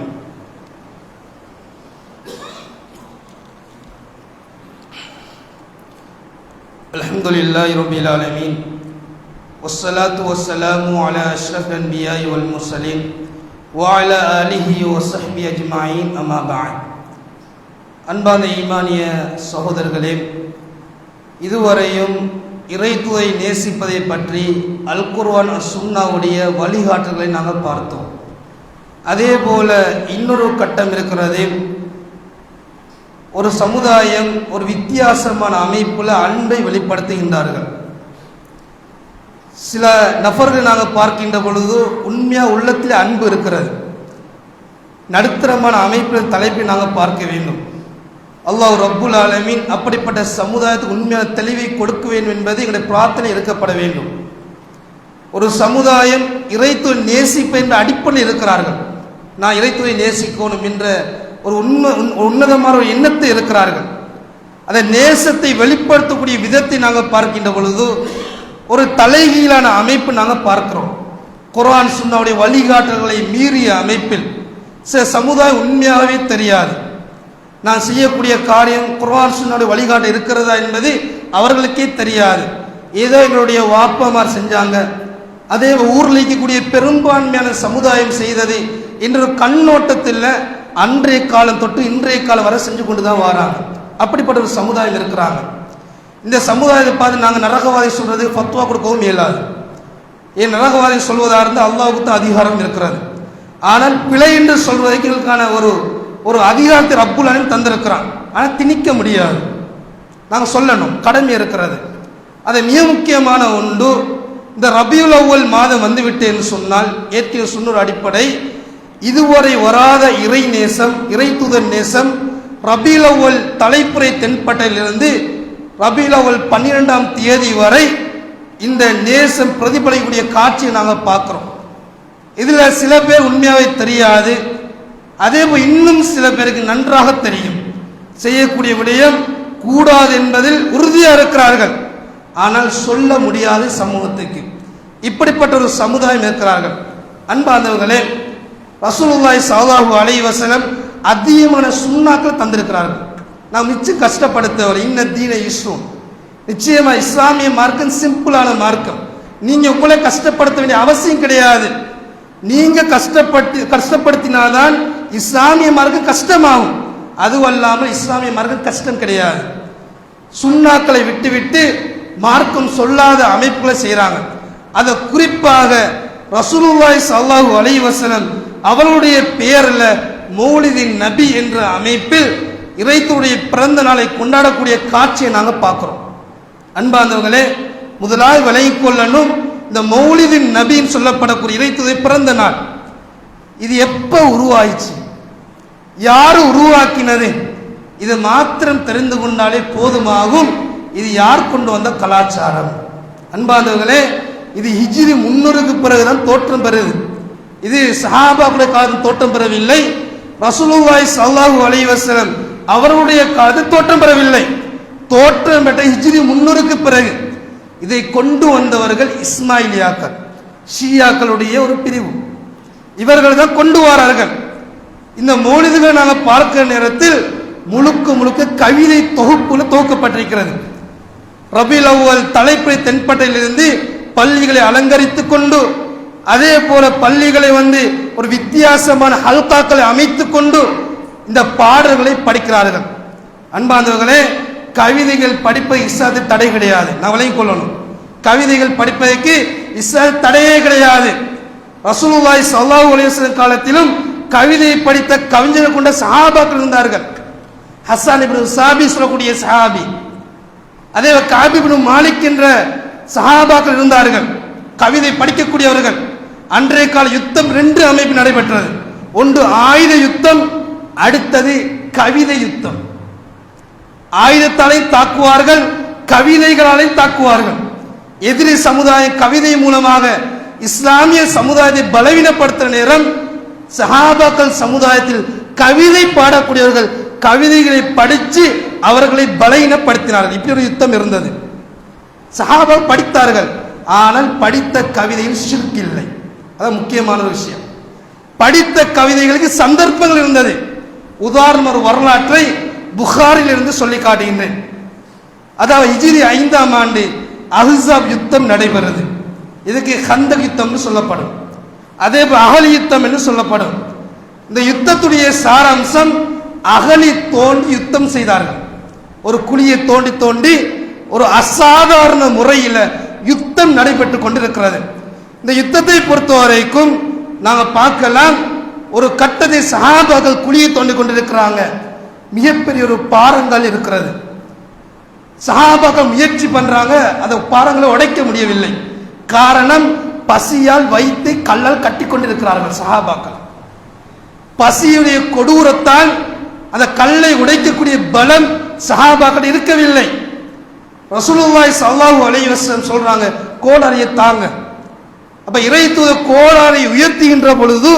அல்ஹம்துலில்லாஹி ரப்பில் ஆலமீன். والصلاة والسلام على أشرف الأنبياء والمرسلين وعلى آله وصحبه أجمعين أما بعد. அன்பான ஈமானிய சகோதரர்களே, இதுவரையும் இறைத்துவை நேசிப்பதை பற்றி அல் குர்ஆன் சுன்னாவுடைய வழிகாட்டுதலை நாங்கள் பார்த்தோம். அதே போல இன்னொரு கட்டம் இருக்கிறது. ஒரு சமுதாயம் ஒரு வித்தியாசமான அமைப்புல அன்பை வெளிப்படுத்துகின்றார்கள். சில நபர்கள் நாங்கள் பார்க்கின்ற பொழுது உண்மையா உள்ளத்தில் அன்பு இருக்கிறது. நடுத்தரமான அமைப்பில் தலைப்பை நாங்கள் பார்க்க வேண்டும். அல்லாஹ் ரப்புல் ஆலமீன் அப்படிப்பட்ட சமுதாயத்துக்கு உண்மையான தெளிவை கொடுக்க வேண்டும் என்பது எங்களுடைய பிரார்த்தனை இருக்கப்பட வேண்டும். ஒரு சமுதாயம் இறைத்துவ நேசிப்பு என்ற அடிப்படையில் இருக்கிறார்கள். நான் இறைத்துவை நேசிக்கணும் என்ற ஒரு உன்னதமான ஒரு எண்ணத்தை இருக்கிறார்கள். அந்த நேசத்தை வெளிப்படுத்தக்கூடிய விதத்தை நாங்கள் பார்க்கின்ற பொழுது ஒரு தலைகீழான அமைப்பு நாங்கள் பார்க்கிறோம். குர்ஆன் சுன்னாவுடைய வழிகாட்டல்களை மீறிய அமைப்பில் சில சமுதாயம் உண்மையாகவே தெரியாது. நான் செய்யக்கூடிய காரியம் குர்ஆன் சுன்னாவுடைய வழிகாட்டு இருக்கிறதா என்பது அவர்களுக்கே தெரியாது. ஏதோ எங்களுடைய வாப்பமார் செஞ்சாங்க, அதே ஊரில் இருக்கக்கூடிய பெரும்பான்மையான சமுதாயம் செய்தது என்ற கண்ணோட்டத்தில் அன்றைய காலம் தொட்டு இன்றைய காலம் வரை செஞ்சு கொண்டு தான் வராங்க. அப்படிப்பட்ட ஒரு சமுதாயம் இருக்கிறாங்க. இந்த சமுதாயத்தை பார்த்து நாங்கள் நரகவாதி சொல்றது ஃபத்வா கொடுக்கவும் இயலாது. ஏன் நரகவாதி சொல்வதாக இருந்தால் அல்லாஹ்வுக்கு தான் அதிகாரம் இருக்கிறது. ஆனால் பிழை என்று சொல்வதற்கு எங்களுக்கான ஒரு அதிகாரத்தை ரப்புல் ஆலமீன் தந்திருக்கிறான். ஆனால் திணிக்க முடியாது, நாங்கள் சொல்லணும், கடமை இருக்கிறது. அது மிக முக்கியமான ஒன்று. இந்த ரபியுல் அவ்வல் மாதம் வந்துவிட்டேன்னு சொன்னால் ஏற்கனவே சொன்ன ஒரு அடிப்படை, இதுவரை வராத இறை நேசம், இறை தூதர் நேசம் ரபியுல் அவ்வல் தலைப்புரை தென்பட்டதிலிருந்து ரபியுல் அவ்வல் 12ஆம் தேதி வரை இந்த நேசம் பிரதிபலிக்கக்கூடிய காட்சியை நாங்கள் பார்க்கிறோம். இதுல சில பேர் உண்மையாவே தெரியாது, அதே போல் இன்னும் சில பேருக்கு நன்றாக தெரியும். செய்யக்கூடிய விடயம் கூடாது என்பதில் உறுதியா இருக்கிறார்கள், ஆனால் சொல்ல முடியாது சமூகத்துக்கு. இப்படிப்பட்ட ஒரு சமுதாயம் இருக்கிறார்கள். அன்பார்ந்தவர்களே, ரசூலுல்லாஹி ஸல்லல்லாஹு அலைஹி வஸல்லம் அதிகமான சுண்ணாக்கள் தந்திருக்கிறார்கள். நாம் மிச்சம் கஷ்டப்படுத்தவர் இன்ன தீன இஸ்ரும். நிச்சயமா இஸ்லாமிய மார்க்கம் சிம்பிளான மார்க்கம். நீங்க உங்களை கஷ்டப்படுத்த வேண்டிய அவசியம் கிடையாது. நீங்க கஷ்டப்படுத்தினால்தான் இஸ்லாமிய மார்க்கம் கஷ்டமாகும். அதுவல்லாமல் இஸ்லாமிய மார்க்கம் கஷ்டம் கிடையாது. சுண்ணாக்களை விட்டு மார்க்கம் சொல்லாத அமைப்புகளை செய்யறாங்க. அதை குறிப்பாக ரசூலுல்லாஹி ஸல்லல்லாஹு அலைஹி வஸல்லம் அவர்களுடைய பெயர்ல மௌலிதின் நபி என்ற அமைப்பில் இறைத்துடைய பிறந்த நாளை கொண்டாடக்கூடிய காட்சியை நாங்கள் பார்க்கிறோம். அன்பார்ந்தவர்களே, முதலாவது விலகிக் கொள்ளணும், இந்த மௌலிதின் நபின்னு சொல்லப்படக்கூடிய இறைத்துடைய பிறந்த நாள் இது எப்ப உருவாயிச்சு, யாரு உருவாக்கினது, இது மாத்திரம் தெரிந்து கொண்டாலே போதுமாகும். இது யார் கொண்டு வந்த கலாச்சாரம்? அன்பார்ந்தவர்களே, இது ஹிஜ்ரி 300க்கு பிறகுதான் தோற்றம் பெறுது. இது சஹாபாக்களுடைய காலம் தோற்றம் பெறவில்லை. ரசூலுல்லாஹி ஸல்லல்லாஹு அலைஹி வஸல்லம் அவருடைய காலத்தில் தோற்றம் பெறவில்லை. தோற்றம் பெற்ற ஹிஜ்ரி 300க்கு பிறகு இதை கொண்டு வந்தவர்கள் இஸ்மாயிலியாக்கள், ஷியாக்களுடைய ஒரு பிரிவு. இவர்கள் தான் கொண்டு வரார்கள். இந்த மௌலிதுகளை நாங்கள் பார்க்கிற நேரத்தில் முழுக்க கவிதை தொகுப்புல துவக்கப்பட்டிருக்கிறது. ரபீல் அவ்வல் தலைப்பை தென்பட்டையிலிருந்து பள்ளிகளை அலங்கரித்துக் கொண்டு, அதே போல பள்ளிகளை ஒரு வித்தியாசமான ஹல்காக்களை அமைத்துக் கொண்டு இந்த பாடல்களை படிக்கிறார்கள். அன்பார்ந்தவர்களே, கவிதைகள் படிப்பது இஸ்லாத்தில் தடை கிடையாது. நான் விளங்கிக் கொள்ளணும், கவிதைகள் படிப்பதற்கு இஸ்லாத்தில் தடையே கிடையாது. ரசூலுல்லாஹி ஸல்லல்லாஹு அலைஹி வஸல்லம் காலத்திலும் கவிதையை படித்த கவிஞர்கள் கொண்ட சஹாபாக்கள் இருந்தார்கள். ஹஸ்ஸான் இப்னு சாபி சொல்லக்கூடிய சஹாபி, அதே கஅப் இப்னு மாலிக் என்ற சஹாபாக்கள் இருந்தார்கள், கவிதை படிக்கக்கூடியவர்கள். அன்றைய கால யுத்தம் 2 அமைப்பு நடைபெற்றது. ஒன்று ஆயுத யுத்தம், அடுத்தது கவிதை யுத்தம். ஆயுதத்தாலே தாக்குவார்கள், கவிதைகளாலே தாக்குவார்கள். எதிரி சமுதாயம் கவிதை மூலமாக இஸ்லாமிய சமுதாயத்தை பலவீனப்படுத்துற நேரம் சஹாபாக்கள் சமுதாயத்தில் கவிதை பாடக்கூடியவர்கள் கவிதைகளை படித்து அவர்களை பலவீனப்படுத்தினார்கள். இப்படி ஒரு யுத்தம் இருந்தது. சஹாபாக்கள் படித்தார்கள், ஆனால் படித்த கவிதையில் ஷிர்க் இல்லை. அதான் முக்கியமான ஒரு விஷயம். படித்த கவிதைகளுக்கு சந்தர்ப்பங்கள் இருந்தது. உதாரணம், ஒரு வரலாற்றை புகாரில் இருந்து சொல்லி காட்டுகின்றேன். அதாவது ஹிஜ்ரி 5ஆம் ஆண்டு அஹ்ஸாப் யுத்தம் நடைபெறுது. இதுக்கு கந்தக் யுத்தம்னு சொல்லப்படும், அதே போல் அகலி யுத்தம் என்று சொல்லப்படும். இந்த யுத்தத்துடைய சாராம்சம், அகலி தோண்டி யுத்தம் செய்தார்கள். ஒரு குழியை தோண்டி ஒரு அசாதாரண முறையில் யுத்தம் நடைபெற்று கொண்டிருக்கிறது. இந்த யுத்தத்தை பொறுத்த வரைக்கும் நாங்கள் பார்க்கலாம், ஒரு கட்டத்தை சஹாபாக்கள் குழியை தோண்டி கொண்டிருக்கிறாங்க. மிகப்பெரிய ஒரு பாறங்கள் இருக்கிறது. சஹாபாக்கள் முயற்சி பண்றாங்க, அந்த பாறங்களை உடைக்க முடியவில்லை. காரணம், பசியால் வயிற்றை கல்லால் கட்டி கொண்டிருக்கிறார்கள் சஹாபாக்கள். பசியுடைய கொடூரத்தால் அந்த கல்லை உடைக்கக்கூடிய பலம் சஹாபாக்கள் இருக்கவில்லை. ரசூலுல்லாஹி ஸல்லல்லாஹு அலைஹி வஸல்லம் சொல்றாங்க, கோடாரியை தாங்க. அப்ப இறைத்தூதர் கோடாரை உயர்த்துகின்ற பொழுது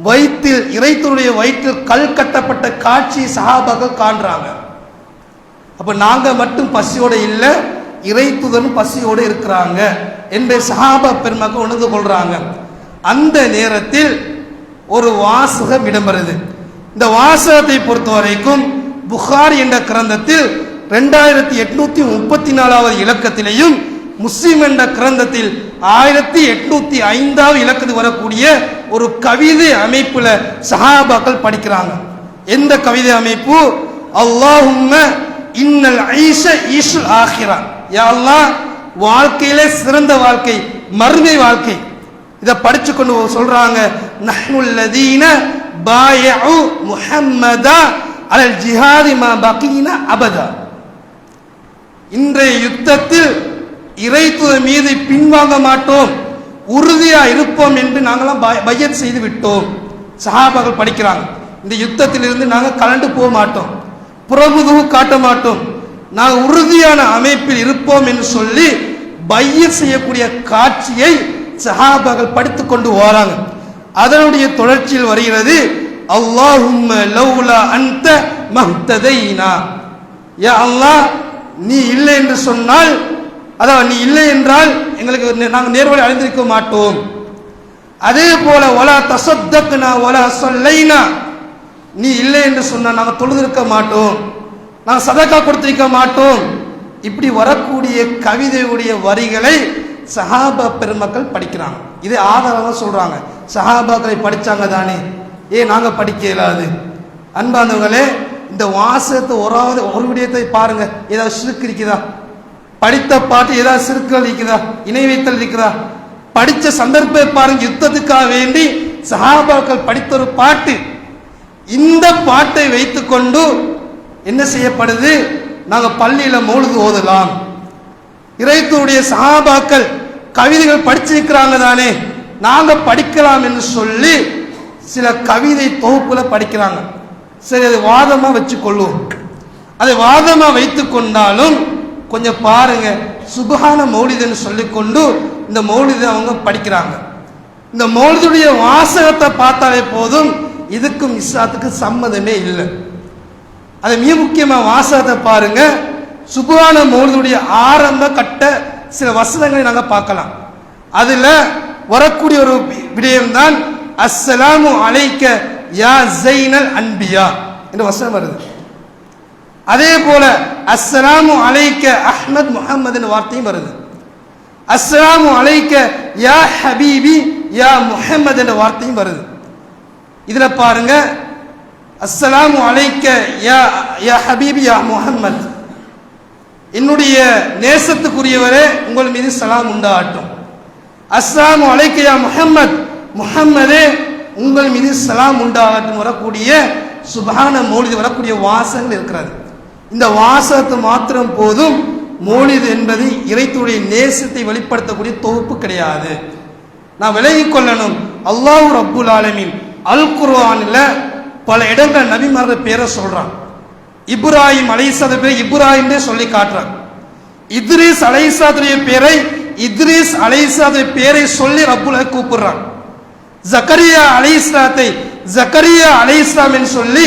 வயிற்றில், இறைத்தூருடைய வயிற்றில் கல் கட்டப்பட்ட காட்சி சஹாபாக்கள் காண்றாங்க. அப்ப நாங்க மட்டும் பசியோட இல்லை, இறைத்தூதரும் பசியோடு இருக்கிறாங்க என்று சஹாபா பெருமக்கள் உணர்ந்து கொள்றாங்க. அந்த நேரத்தில் ஒரு வாசகம் இடம்பெறுது. இந்த வாசகத்தை பொறுத்த வரைக்கும் புகாரி என்ற கிரந்தத்தில் 2834வது இலக்கத்திலேயும், முஸ்லிம் என்ற கிரந்தத்தில் 1805வது இலக்கத்தில் வரக்கூடிய ஒரு கவிதை அமைப்புல சஹாபாக்கள் படிக்கிறாங்க. எந்த கவிதை அமைப்பு? அல்லாஹும்ம இன்னல் ஐஷ ஈஷுல் ஆஹிரா, யா அல்லாஹ், வாழ்க்கையிலே சிறந்த வாழ்க்கை மறுமை வாழ்க்கை. இதை படிச்சு கொண்டு சொல்றாங்க, நஹ்னுல் லதீன பாயஉ முஹம்மதா அலல் ஜிஹாதி மா பகீனா அபதா. இன்றைய யுத்தத்தில் இறைத்தூதர் மீது பின்வாங்க மாட்டோம், உறுதியா இருப்போம் என்று நாங்களாம் பையத் செய்து விட்டோம். சஹாபாக்கள் படிக்கிறாங்க, இந்த யுத்தத்தில் இருந்து நாங்கள் கலண்டு போக மாட்டோம், புறமுதுகு காட்ட மாட்டோம், நாங்கள் உறுதியான அமைப்பில் இருப்போம் என்று சொல்லி பையத் செய்யக்கூடிய காட்சியை சஹாபாக்கள் படித்துக் கொண்டு வராங்க. அதனுடைய தொடர்ச்சியில் வருகிறது, அல்லாஹும்ம லௌலா அன்த மஹ்ததைனா, யா அல்லாஹ், நீ இல்லை என்று சொன்னால், அதாவது நீ இல்லை என்றால் எங்களுக்கு நாங்கள் நேர்வழி அடைந்திருக்க மாட்டோம். அதே போல வலா தசத்தக்னா வலா ஸல்லைனா, நீ இல்லை என்று சொன்னால் நாங்கள் தொழுதிருக்க மாட்டோம், நாங்கள் சதக்கா கொடுத்திருக்க மாட்டோம். இப்படி வரக்கூடிய கவிதையுடைய வரிகளை சஹாபா பெருமக்கள் படிக்கிறாங்க. இதை ஆதாரமாக சொல்றாங்க. சஹாபாக்களை படிச்சாங்க தானே, நாங்கள் படிக்க இயலாது. அன்பானவர்களே, இந்த வாசகத்தை ஒரு விடயத்தை பாருங்க. ஏதாவது சிறுக்கு இருக்குதா? படித்த பாட்டு ஏதாவது சிறுக்குகள் இருக்குதா? இணை வைத்தல் இருக்குதா? படித்த சந்தர்ப்பத்தை பாருங்க. யுத்தத்துக்காக வேண்டி சஹாபாக்கள் படித்த ஒரு பாட்டு. இந்த பாட்டை வைத்துக்கொண்டு என்ன செய்யப்படுது? நாங்கள் பள்ளியில மௌலிது ஓதலாம். இறைத்தூடைய சஹாபாக்கள் கவிதைகள் படிச்சிருக்கிறாங்க தானே, நாங்க படிக்கலாம் என்று சொல்லி சில கவிதை தொகுப்புல படிக்கிறாங்க. சரி, அது வாதமா வச்சு கொள்ளுவோம். அதை வாதமா வைத்துக் கொண்டாலும் கொஞ்சம் பாருங்க, சுபஹான மௌலிதுன்னு சொல்லிக்கொண்டு இந்த மௌலிதை அவங்க படிக்கிறாங்க. இந்த மௌலிதுடைய வாசகத்தை பார்த்தாலே போதும், இதுக்கும் இஸ்லாத்துக்கு சம்மதமே இல்லை. அது மிக முக்கியமா வாசகத்தை பாருங்க. சுபஹான மௌலிதுடைய ஆரம்ப கட்ட சில வசனங்களை நாங்கள் பார்க்கலாம். அதுல வரக்கூடிய ஒரு விடயம் தான் அஸ்ஸலாமு அலைக்க யா ஸைனல் அன்பியா என்ற வசனம் வருது. அதே போல அஸ்ஸலாமு அலைக்க அஹ்மத் முஹம்மது என்ற வார்த்தையும் வருது. அஸ்ஸலாமு அலைக்க யா ஹபீபி யா முஹம்மது என்ற வார்த்தையும் வருது. இதுல பாருங்க, அஸ்ஸலாமு அலைக்க யா ஹபீபி யா முஹம்மத், என்னுடைய நேசத்துக்குரியவரே உங்கள் மீது சலாம் உண்டாகட்டும். அஸ்ஸலாமு அலைக்க யா முஹம்மத், முஹம்மதே உங்கள் மீது சலாம் உண்டாகட்டும் வரக்கூடிய சுபஹான மௌலிது வரக்கூடிய வாசகங்கள் இருக்கிறது. இந்த வாசகத்தை மாத்திரம் போதும். மௌலிது என்பது இறைத்துடைய நேசத்தை வெளிப்படுத்தக்கூடிய தொகுப்பு கிடையாது. நான் விலகிக் கொள்ளணும். அல்லாஹ் ரப்புல் ஆலமீன் அல் குர்ஆன்ல பல இடங்கள் நபிமார்கள் பேரை சொல்றான். இப்ராஹிம் அலைஹிஸ்ஸலாத்து பேரை இப்ராஹிம்னே சொல்லி காட்டுறான். இத்ரீஸ் அலைஹிஸ்ஸலாத்துடைய பேரை இத்ரீஸ் அலைஹிஸ்ஸலாத்துடைய பேரை சொல்லி ரப்புல் கூப்பிடுறான். ஜக்கரியா அலைஹிஸ்ஸலாத்தை ஜக்கரியா அலைஹிஸ்ஸலாம் என்று சொல்லி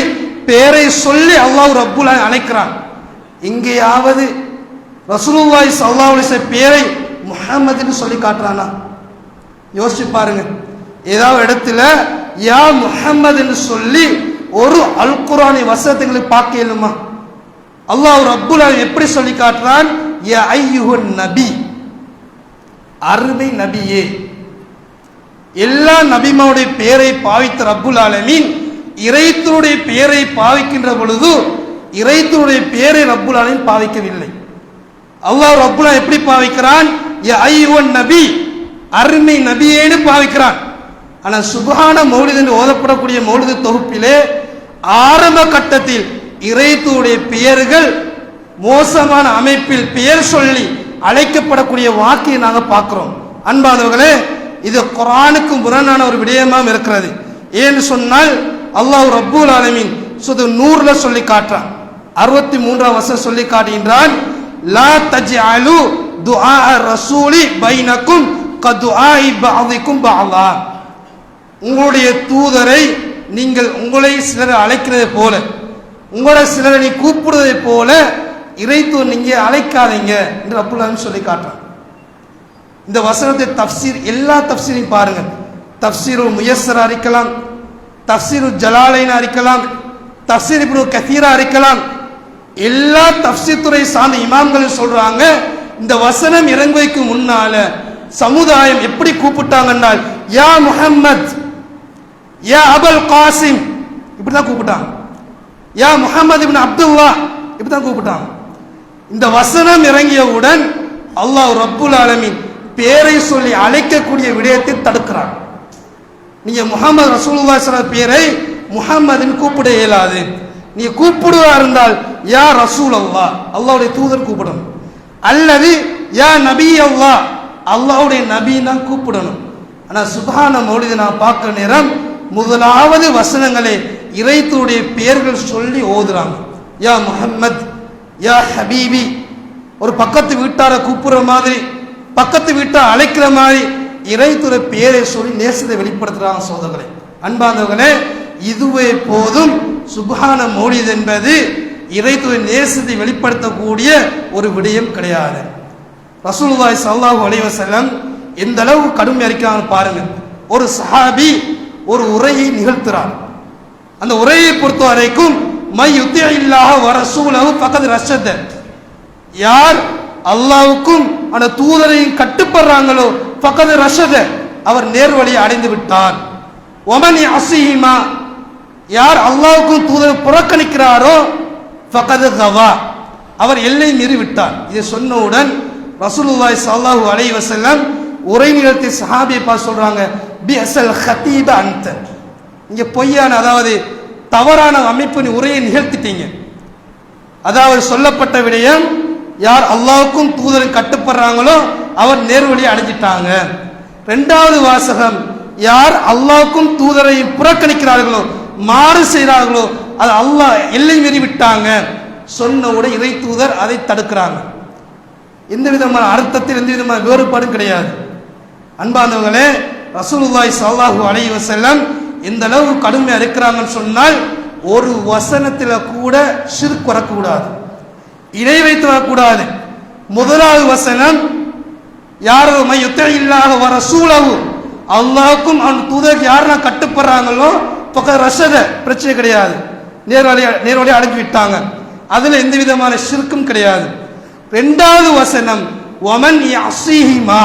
பேரை சொல்லி அல்லாஹ் ரப்புல் அழைக்கிறான். எங்கேயாவது ரசூலுல்லாஹி ஸல்லல்லாஹு அலைஹி வஸல்லம் பேரை முஹம்மதுன்னு சொல்லி காட்டுறானா? யோசிச்சு பாருங்க. ஏதாவது இடத்துல யா முஹம்மது என்று சொல்லி ஒரு அல் குர்ஆனை வசனங்களை பார்க்க இயலுமா? அல்லாஹ் ரப்புல் எப்படி சொல்லி காட்டுறான்? யா அய்யுஹன் நபி, அருமை நபியே. எல்லா நபிமாவுடைய பெயரை பாவித்த ரப்புல் ஆலமீன் இறைத்தூருடைய பெயரை பாவிக்கின்ற பொழுது இறைத்தூருடைய பெயரை ரப்புல் ஆலமீன் பாவிக்கவில்லை. அல்லாஹ் ரப்புல் எப்படி பாவிக்கிறான்? யா அய்யுஹன் நபி, அருமை நபியேன்னு பாவிக்கிறான். ஆனா சுப்ஹான மௌலிது என்று ஓதப்படக்கூடிய மௌலிது தொகுப்பிலே ஆரம்ப கட்டத்தில் இறைத்தூருடைய பெயர்கள் மோசமான அமைப்பில் பெயர் சொல்லி அழைக்கப்படக்கூடிய வாக்கியை நாங்கள் பார்க்கிறோம். அன்பானவர்களே, இது குர்ஆனுக்கு முரணான ஒரு விடயமாக இருக்கிறது. ஏன்னு சொன்னால் அல்லாஹ் ரப்புல் ஆலமீன் நூறுல சொல்லி காட்டுறான். 63ஆம் வசனம் சொல்லி காட்டுகின்றான், லா தஜ்அலு துஆ ரசூலி பைனக்கும் கதுஆஇ பஅதிக்கும் பஅதா. உங்களுடைய தூதரை நீங்கள் உங்களை சிலரை அழைக்கிறதை போல, உங்களை சிலரை நீ கூப்பிடுவதை போல இறைத்தூர் நீங்க அழைக்காதீங்க என்று ரப்புல் ஆலமீன் சொல்லி காட்டுறான். இந்த வசனத்தை தஃப்சீர் எல்லா தஃப்சீரையும் பாருங்க. தஃப்சீருல் முயஸ்ஸரா இருக்கலாம், தஃப்சீருல் ஜலாலைனா இருக்கலாம், தஃப்சீர் இப்னு கதீரா இருக்கலாம். எல்லா தஃப்சீர் துறை சார்ந்த இமாம்கள் சொல்றாங்க, இந்த வசனம் இறங்குவதற்கு முன்னால சமுதாயம் எப்படி கூப்பிட்டாங்கன்னா யா முஹம்மத், யா அபுல் காசிம் இப்படிதான் கூப்பிட்டாங்க. யா முஹம்மது இப்னு அப்துல்லா இப்படிதான் கூப்பிட்டாங்க. இந்த வசனம் இறங்கியவுடன் அல்லாஹ் ரப்புல் ஆலமீன் பேரை சொல்லி அழைக்கக்கூடிய விடயத்தை தடுக்கிறான். நீங்க முஹம்மது ரசூலுல்லாஹி ஸல்லல்லாஹு அலைஹி பேரை முஹம்மதுன்னு கூப்பிட இயலாது. நீ கூப்பிடுவா இருந்தால் யா ரசூலல்லாஹ், அல்லாஹ்வுடைய தூதர் கூப்பிடணும், அல்லது யா நபி அல்லாஹ், அல்லாஹ்வுடைய நபி தான் கூப்பிடணும். ஆனா சுப்ஹான மௌலிதை நான் பார்க்கிற நேரம் முதலாவது வசனங்களை இறைத்தூடைய பெயர்கள் சொல்லி ஓதுறாங்க. யா முஹம்மத், யா ஹபீபி, ஒரு பக்கத்து வீட்டாரை கூப்பிடுற மாதிரி, பக்கத்து வீட்டார் அழைக்கிற மாதிரி இறைத்தூடைய பெயரை சொல்லி நேசத்தை வெளிப்படுத்துறாங்க. சோதர்களே, அன்பானவர்களே, இதுவே போதும். சுப்ஹான மௌலித் என்பது இறைத்தூடைய நேசத்தை வெளிப்படுத்தக்கூடிய ஒரு விடயம் கிடையாது. ரசூலுல்லாஹி ஸல்லல்லாஹு அலைஹி வஸல்லம் எந்த அளவு கடுமை அளிக்கிறாங்க பாருங்க. ஒரு சஹாபி ஒரு உரையை நிகழ்த்துறார். அந்த உரையை பொறுத்த வரைக்கும் மை யுத்திஇல்லாஹ வ ரசூலஹு ஃபகத் ரஷத, யார் அல்லாஹ்வுக்கும் அந்த தூதரையும் கட்டுப்படுறாங்களோ ஃபகத் ரஷத, அவர் நேர்வழியை அடைந்து விட்டார். ஒமன் யஸிஹிமா, யார் அல்லாஹ்வுக்கும் தூதரை புறக்கணிக்கிறாரோ ஃபகத் கவா, அவர் எல்லை மீறி விட்டார். இதை சொன்னவுடன் ரசூலுல்லாஹி ஸல்லல்லாஹு அலைஹி வஸல்லம் உரை நிகழ்த்தி சஹாபியை பார்த்து சொல்றாங்க, பிஅஸல் ஹதீப அன்த, இங்க பொய்யான அதாவது தவறான அமைப்பு உரையை நிகழ்த்திட்டீங்க. அதாவது சொல்லப்பட்ட விடயம் யார் அல்லாஹ்வுக்கும் தூதரை கட்டுப்படுறாங்களோ அவர் நேர்வழியை அடைஞ்சிட்டாங்க. இரண்டாவது வாசகம், யார் அல்லாஹ்வுக்கும் தூதரையும் புறக்கணிக்கிறார்களோ மாறு செய்கிறார்களோ அது அல்லாஹ் எல்லை மீறி விட்டாங்க. சொன்னவுடன் இறை தூதர் அதை தடுக்கிறாங்க. எந்த விதமான அர்த்தத்தில் எந்த விதமான வேறுபாடும் கிடையாது. அன்பானவர்களே, ரசூலுல்லாஹி ஸல்லல்லாஹு அலைஹி வஸல்லம் எந்த அளவு கடுமையா இருக்கிறாங்கன்னு சொன்னால், ஒரு வசனத்தில் கூட ஷிர்க் வரக்கூடாது, இணை வைத்து வரக்கூடாது. முதலாவது வசனம், யார் மை யுத்திஇல்லாஹ வ ரசூலஹு, அல்லாஹ்வுக்கும் அவன் தூதருக்கு யாரெல்லாம் கட்டுப்படுறாங்களோ ஃபகத் ரஷத, பிரச்சனை கிடையாது, நேர்வழி அடைஞ்சு விட்டாங்க. அதுல எந்த விதமான ஷிர்க்கும் கிடையாது. இரண்டாவது வசனம், வமன் யஸிஹிமா,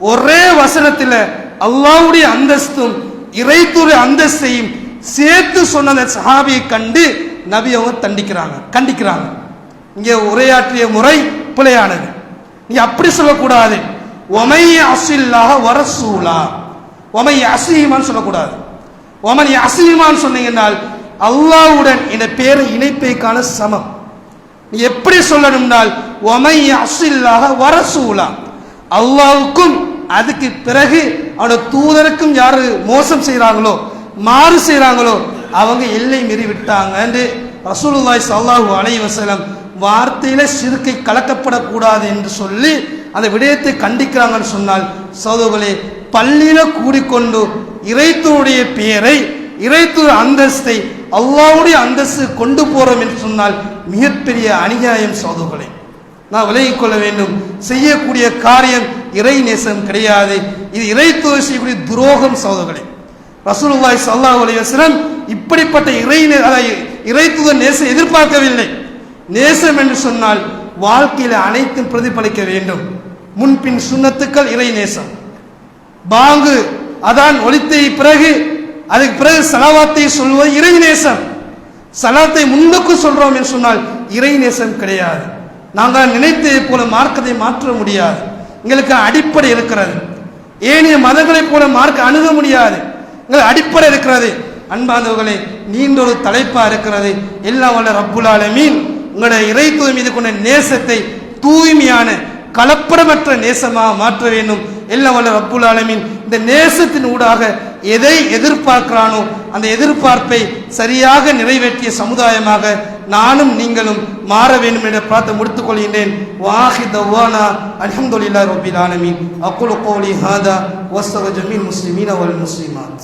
ஒரே வசனத்தில் அல்லாஹ்வுடைய அந்தஸ்தும் இறைத்தூதர் அந்தஸ்தையும் சேர்த்து சொன்ன அந்த சஹாபியை கண்டு நபி அவங்க கண்டிக்கிறாங்க. இங்கே உரையாற்றிய முறை பிழையானது. நீங்க அப்படி சொல்லக்கூடாது. ஒமை யஸில்லாஹ வ ரசூலா, ஒமை யஸிஹிமான்னு சொல்லக்கூடாது. ஒமன் யஸிஹிமான்னு சொன்னீங்கன்னால் அல்லாஹ்வுடன் இந்த பேரை இணைப்பைக்கான சமம். நீ எப்படி சொல்லணும்னால் ஒமை யஸில்லாஹ வ ரசூலா, அல்லாஹ்வுக்கும் அதுக்கு பிறகு அவனுடைய தூதருக்கும் யாரு மோசம் செய்கிறாங்களோ மாறு செய்கிறாங்களோ அவங்க எல்லை மீறி விட்டாங்க என்று ரசூலுல்லாஹி ஸல்லல்லாஹு அலைஹி வஸல்லம் வார்த்தையில ஷிர்கை கலக்கப்படக்கூடாது என்று சொல்லி அந்த விடயத்தை கண்டிக்கிறாங்கன்னு சொன்னால், சகோதரர்களே, பள்ளியில கூடிக்கொண்டு இறைத்தூருடைய பெயரை இறைத்தூர் அந்தஸ்தை அல்லாஹ்வுடைய அந்தஸ்து கொண்டு போறோம் என்று சொன்னால் மிகப்பெரிய அநியாயம். சகோதரர்களே, நான் விலகிக் கொள்ள வேண்டும். செய்யக்கூடிய காரியம் இறை நேசம் கிடையாது, இது இறைத்தூதர் செய்யக்கூடிய துரோகம். சகோதரர்களே, ரசூலுல்லாஹி ஸல்லல்லாஹு அலைஹி வஸல்லம் இப்படிப்பட்ட இறைத்தூதர் நேசம் எதிர்பார்க்கவில்லை. நேசம் என்று சொன்னால் வாழ்க்கையில அனைத்தும் பிரதிபலிக்க வேண்டும். முன்பின் சுன்னத்துக்கள் இறை நேசம், பாங்கு அதான் ஒலித்த பிறகு அதுக்கு பிறகு சலாவாத்தை சொல்வது இறை நேசம். சலாத்தை முன்னுக்கு சொல்றோம் என்று சொன்னால் இறை நேசம் கிடையாது. நாங்கள் நினைத்ததை போல மார்க்கத்தை மாற்ற முடியாது. எங்களுக்கு அடிப்படை இருக்கிறது. ஏனைய மதங்களைப் போல மார்க்க அணுக முடியாது. எங்களுக்கு அடிப்படை இருக்கிறது. அன்பாந்தவர்களே, நீண்ட ஒரு தலைப்பா இருக்கிறது. எல்லாம் வல்ல ரப்புல் ஆலமீன் உங்களுடைய இறைத்துவம் மீது கொண்ட நேசத்தை தூய்மையான கலப்படமற்ற நேசமாக மாற்ற வேண்டும். எல்லாம் வல்ல ரப்புல் ஆலமீன் இந்த நேசத்தின் ஊடாக எதை எதிர்பார்க்கிறானோ அந்த எதிர்பார்ப்பை சரியாக நிறைவேற்றிய சமுதாயமாக நானும் நீங்களும் மாற வேண்டும் என்ற பிரார்த்தனை முடித்துக் கொள்கின்றேன். வாஹி தவானா அல்ஹம்துலில்லாஹி ரப்பில் ஆலமீன். அகுலு கௌலி ஹாதா வஸ்தக்ஃபிரு ஜமீல் முஸ்லிமீன வல் முஸ்லிமாத்.